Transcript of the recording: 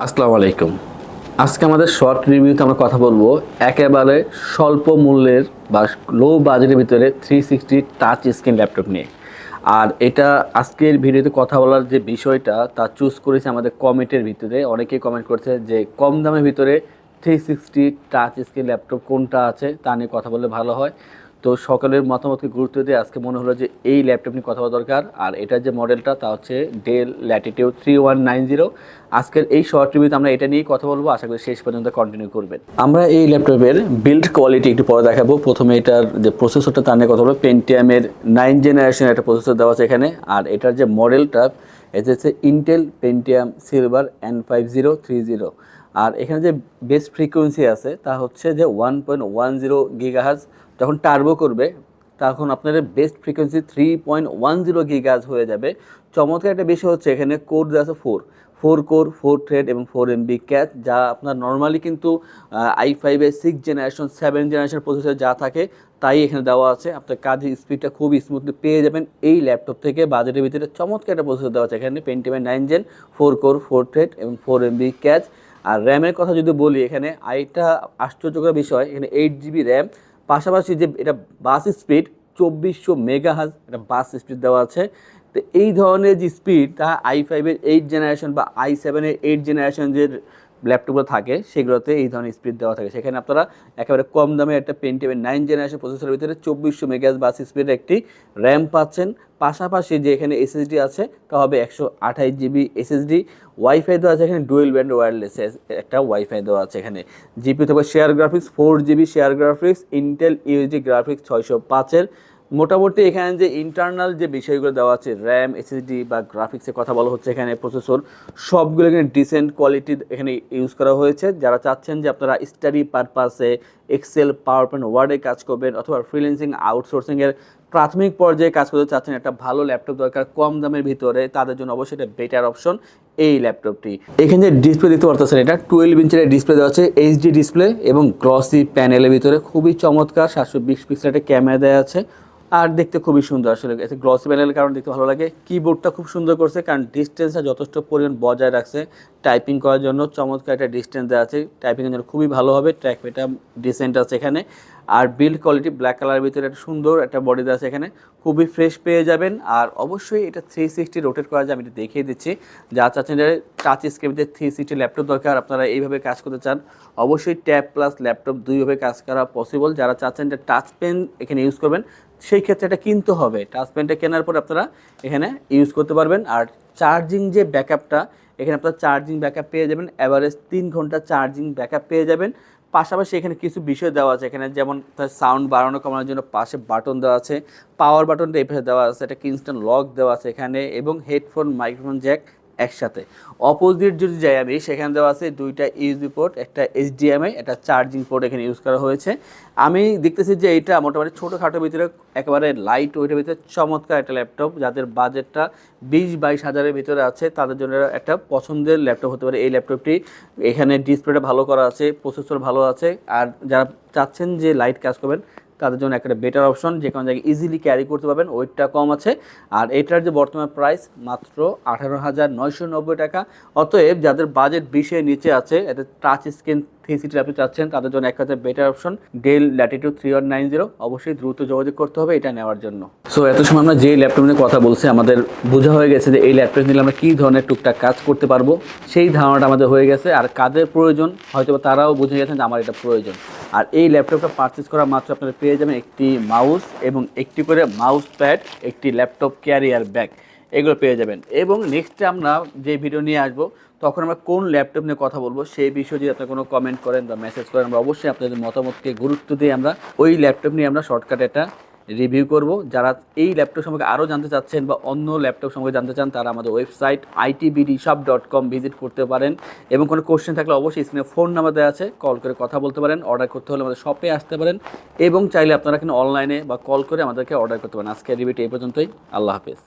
আসসালামু আলাইকুম। আজকে আমাদের শর্ট রিভিউতে আমরা কথা বলবো একেবারে স্বল্প মূল্যের বা লো বাজেটের ভিতরে 360 টাচ স্ক্রিন ল্যাপটপ নিয়ে। আর এটা আজকের ভিডিওতে কথা বলার যে বিষয়টা তা চুজ করেছে আমাদের কমেন্টের ভিতরে। অনেকেই কমেন্ট করছে যে কম দামের ভিতরে 360 টাচ স্ক্রিন ল্যাপটপ কোনটা আছে তা নিয়ে কথা বললে ভালো হয়। তো সকলের মতামতকে গুরুত্ব দিয়ে আজকে মনে হলো যে এই ল্যাপটপ নিয়ে কথা বলা দরকার। আর এটার যে মডেলটা তা হচ্ছে ডেল ল্যাটিটিউড 3190। আজকের এই শর্ট রিভিউতে আমরা এটা নিয়েই কথা বলবো, আশা করি শেষ পর্যন্ত কন্টিনিউ করবেন। আমরা এই ল্যাপটপের বিল্ড কোয়ালিটি একটু পরে দেখাবো। প্রথমে এটার যে প্রসেসরটা তা নিয়ে কথা বলবো। পেন্টিয়ামের 9 জেনারেশনের একটা প্রসেসর দেওয়া আছে এখানে। আর এটার যে মডেলটা এটা হচ্ছে ইন্টেল পেন্টিয়াম সিলভার N5030। আর এখানে যে বেস ফ্রিকোয়েন্সি আছে তা হচ্ছে যে 1.10 গিগাহার্জ। যখন টার্বো করবে তখন আপনাদের বেস্ট ফ্রিকোয়েন্সি 3.10 গিগাহার্জ হয়ে যাবে। চমৎকার একটা বিষয় হচ্ছে এখানে কোর দেওয়া আছে 4 কোর 4 থ্রেড এবং 4 MB ক্যাচ, যা আপনার নর্মালি কিন্তু i5-এর 6 জেনারেশন 7 জেনারেশন প্রসেসর যা থাকে তাই এখানে দেওয়া আছে। আপনার কাজের স্পিডটা খুবই স্মুথলি পেয়ে যাবেন এই ল্যাপটপ থেকে। বাজেটের ভিতরে চমৎকার একটা প্রসেসর দেওয়া আছে এখানে। পেন্টিয়ামের 9 জেন 4 কোর 4 থ্রেড এবং 4 MB ক্যাচ। আর র্যামের কথা যদি বলি, এখানে আরেকটা আশ্চর্যকর বিষয়, এখানে 8 GB র্যাম, পাশাপাশি যে এটা বাস স্পিড 2400 মেগাহার্জ এটা বাস স্পিড দেওয়া আছে। তো এই ধরনের যে স্পিড তা i5-এর 8 জেনারেশন বা i7-এর 8 জেনারেশন যে ল্যাপটপগুলো থাকে সেগুলোতে এই ধরনের স্পিড দেওয়া থাকে। সেখানে আপনারা একেবারে কম দামে একটা পেন্টিয়ামের 9 জেনারেশন প্রসেসরের ভিতরে 2400 মেগাহার্জ বাস স্পিডের একটি র্যাম পাচ্ছেন। পাশাপাশি যে এখানে এসএসডি আছে তা হবে 128 GB এসএসডি। ওয়াইফাই দেওয়া আছে এখানে, ডুয়েল ব্যান্ড ওয়্যারলেস একটা ওয়াইফাই দেওয়া আছে এখানে। জিপি থেকে share graphics 4 GB share graphics, Intel USD graphics 605-এর। মোটামুটি এখানে যে ইন্টারনাল যে বিষয়গুলো দেওয়া আছে, র্যাম এসএসডি বা গ্রাফিক্সের কথা বলা হচ্ছে এখানে, প্রসেসর সবগুলো এখানে ডিসেন্ট কোয়ালিটির এখানে ইউজ করা হয়েছে। যারা চাচ্ছেন যে আপনারা স্টাডি পারপাসে এক্সেল পাওয়ার পয়েন্ট ওয়ার্ডে কাজ করবেন অথবা ফ্রিল্যান্সিং আউটসোর্সিংয়ের প্রাথমিক পর্যায়ে কাজ করতে চাচ্ছেন, একটা ভালো ল্যাপটপ দরকার কম দামের ভিতরে, তাদের জন্য অবশ্যই এটা বেটার অপশন এই ল্যাপটপটি। এখানে যে ডিসপ্লে দেখতে পারতেছেন, এটা 12 ইঞ্চের ডিসপ্লে দেওয়া আছে, এইচডি ডিসপ্লে এবং গ্লসি প্যানেলের ভিতরে খুবই চমৎকার 720 পিক্সেলের ক্যামেরা দেওয়া আছে। আর দেখতে খুবই সুন্দর, আসলে গ্লসি প্যানেলের কারণে দেখতে ভালো লাগে। কিবোর্ডটা খুব সুন্দর করছে, কারণ ডিস্টেন্সটা যথেষ্ট পরিমাণ বজায় রাখছে। টাইপিং করার জন্য চমৎকার একটা ডিস্টেন্স দেওয়া আছে, টাইপিংয়ের জন্য খুবই ভালো হবে। ট্র্যাকপ্যাডটা ডিসেন্ট আছে এখানে। আর বিল্ড কোয়ালিটি ব্ল্যাক কালারের ভিতরে একটা সুন্দর একটা বডি দেওয়া আছে এখানে, খুবই ফ্রেশ পেয়ে যাবেন। আর অবশ্যই এটা 360 রোটেট করা যায়, আমি এটা দেখিয়ে দিচ্ছি। যা চাচ্ছেন যে টাচ স্ক্রিনে 360 ল্যাপটপ দরকার, আপনারা এইভাবে কাজ করতে চান, অবশ্যই ট্যাব প্লাস ল্যাপটপ দুইভাবে কাজ করা পসিবল। যারা চাচ্ছেন যে টাচ পেন এখানে ইউজ করবেন, সেই ক্ষেত্রে এটা কিনতে হবে। টাচ পেনটা কেনার পর আপনারা এখানে ইউজ করতে পারবেন। আর চার্জিং যে ব্যাকআপটা, এখানে আপনারা চার্জিং ব্যাকআপ পেয়ে যাবেন, অ্যাভারেজ 3 ঘন্টা চার্জিং ব্যাকআপ পেয়ে যাবেন। পাশাপাশি এখানে কিছু বিষয় দেওয়া আছে এখানে, যেমন তার সাউন্ড বাড়ানো কমানোর জন্য পাশে বাটন দেওয়া আছে, পাওয়ার বাটনটা এই পাশে দেওয়া আছে, একটা ইনস্ট্যান্ট লক দেওয়া আছে এখানে, এবং হেডফোন মাইক্রোফোন জ্যাক একসাথে। অপোজিট যদি যাই আমি, সেখানে দেওয়া আছে দুইটা ইউএসবি পোর্ট, একটা এইচডিএমআই, একটা চার্জিং পোর্ট এখানে ইউজ করা হয়েছে। আমি দেখতেছি যে এটা মোটামুটি ছোটোখাটোর ভিতরে একেবারে লাইট ওয়েটের ভিতরে চমৎকার একটা ল্যাপটপ। যাদের বাজেটটা 20-22 হাজারের ভিতরে আছে তাদের জন্য একটা পছন্দের ল্যাপটপ হতে পারে এই ল্যাপটপটি। এখানে ডিসপ্লেটা ভালো করা আছে, প্রসেসর ভালো আছে। আর যারা চাচ্ছেন যে লাইট কাজ করবেন তাদের জন্য একটা বেটার অপশন, যে কোনো জায়গায় ইজিলি ক্যারি করতে পারবেন, ওয়েটটা কম আছে। আর এটার যে বর্তমান প্রাইস মাত্র 18,990 টাকা। অতএব যাদের বাজেট 20-এর নিচে আছে, এতে টাচ স্ক্রিন 360 ল্যাপটপ চাচ্ছেন, তাদের জন্য একটা বেটার অপশন ডেল ল্যাটিটিউড 3190। অবশ্যই দ্রুত যোগাযোগ করতে হবে এটা নেওয়ার জন্য। সো এত সময় আমরা যে ল্যাপটপ নিয়ে কথা বলছি, আমাদের বোঝা হয়ে গেছে যে এই ল্যাপটপ নিলে আমরা কী ধরনের টুকটাক কাজ করতে পারবো, সেই ধারণাটা আমাদের হয়ে গেছে। আর কাদের প্রয়োজন হয়তো তারাও বুঝে গেছেন যে আমার এটা প্রয়োজন। আর এই ল্যাপটপটা পারচেস করা মাত্র আপনারা পেয়ে যাবেন একটি মাউস এবং একটি করে মাউস প্যাড, একটি ল্যাপটপ ক্যারিয়ার ব্যাগ, এগুলো পেয়ে যাবেন। এবং নেক্সটে আমরা যে ভিডিও নিয়ে আসবো তখন আমরা কোন ল্যাপটপ নিয়ে কথা বলবো সেই বিষয়ে যদি আপনারা কোনো কমেন্ট করেন বা মেসেজ করেন, আমরা অবশ্যই আপনাদের মতামতকে গুরুত্ব দিয়ে আমরা ওই ল্যাপটপ নিয়ে আমরা শর্টকাট একটা রিভিউ করব। যারা এই ল্যাপটপ সম্পর্কে আরও জানতে চাচ্ছেন বা অন্য ল্যাপটপ সম্পর্কে জানতে চান, তারা আমাদের ওয়েবসাইট itbdshop.com ভিজিট করতে পারেন। এবং কোনো কোশ্চেন থাকলে অবশ্যই স্ক্রিনে ফোন নাম্বার দেওয়া আছে, কল করে কথা বলতে পারেন। অর্ডার করতে হলে আমাদের শপে আসতে পারেন, এবং চাইলে আপনারা এখানে অনলাইনে বা কল করে আমাদেরকে অর্ডার করতে পারেন। আজকের রিভিউটি এই পর্যন্তই। আল্লাহ হাফেজ।